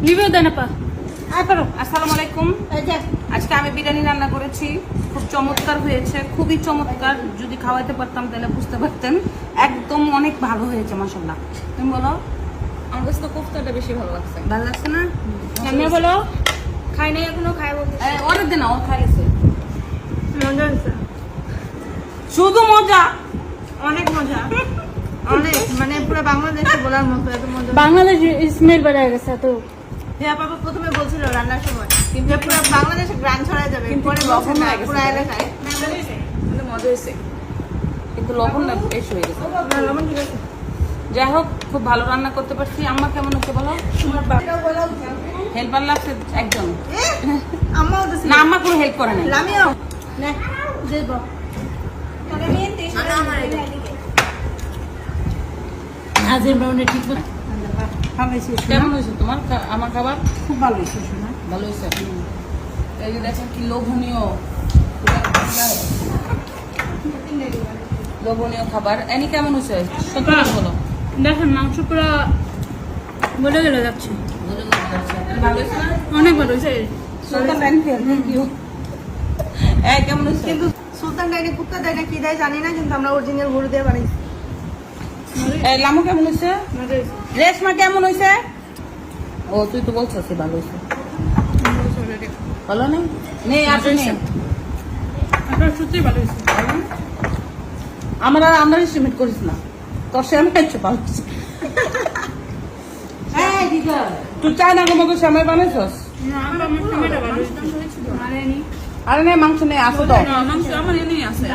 Review দেন আপা। আসসালামু আলাইকুম। আজকে আমি বিরিয়ানি রান্না করেছি, খুব চমৎকার হয়েছে, খুবই চমৎকার। যদি খাওয়াইতে পারতাম তাহলে বুঝতে পারতেন, একদম অনেক ভালো হয়েছে মাশাআল্লাহ। তুমি বলো। আমার কাছে তো কোফতাটা বেশি ভালো লাগছে। ভালো লাগছে না? আমি বলো খাই নাই এখনো, খাইবো। অর্ডার দে না, ও খাইছে। মজা হয়েছে, শুধু মজা, অনেক মজা, অনেক মানে পুরো বাংলাদেশে বলার মতো এত মজা। বাংলাদেশ স্মেল বেড়ে গেছে তো। হ্যাঁ বাবা প্রথমে বলছিল রান্নার সময় কিন্তু পুরো বাংলাদেশে গ্রান ছড়ায় যাবে, পরে বলছে না পুরো এলাকায়। কিন্তু মজা হয়েছে, কিন্তু লবণ না বেশি হয়ে গেছে। লবণ ঠিক আছে। যাই হোক, খুব ভালো রান্না করতে পারছি। আম্মা কেমন হচ্ছে বলো? হেল্পার লাগছে একজন আম্মাও তো না, আম্মা কোনো হেল্প করে নাই। আমিও না দেব তোকে নিয়ে দিস না আমার হাজির ব্রাউনি ঠিক মতো কেমন হয়েছে তোমার আমার খাবার? খুব ভালো হয়েছে শোনা। ভালো হয়েছে। এই যে দেখেন কি লোভনীয় লোভনীয় খাবার। এনি কেমন হয়েছে? সত্যি করে বলো। দেখেন মাংস পুরো বলে গেলে যাচ্ছে, ভালো হয়েছে না? অনেক ভালো হয়েছে। সুলতান রানী থ্যাংক ইউ। কেমন হয়েছে? কিন্তু সুলতান ডাইনে কুত্তা দেয় না কি দেয় জানি না, কিন্তু আমরা অরিজিনাল গরু দিয়ে বানাইছি। লামু কেমন হয়েছে? রেশমা কেমন হয়েছে? ও তুই তো বলছিস ভালো হয়েছে। ভালো নেই নেই আসে নেই। আপনার সত্যি ভালো হয়েছে। আমরা আমরা এস্টিমেট করিস না, তোর সে আমি খাইছো ভালো হয়েছে। তুই চায়নার মতো সময় বানাইছস? না আমার টমেটো ভালো হয়েছে। আরে নেই মাংস নেই, আসো তো। মাংস আমার এনেই আছে।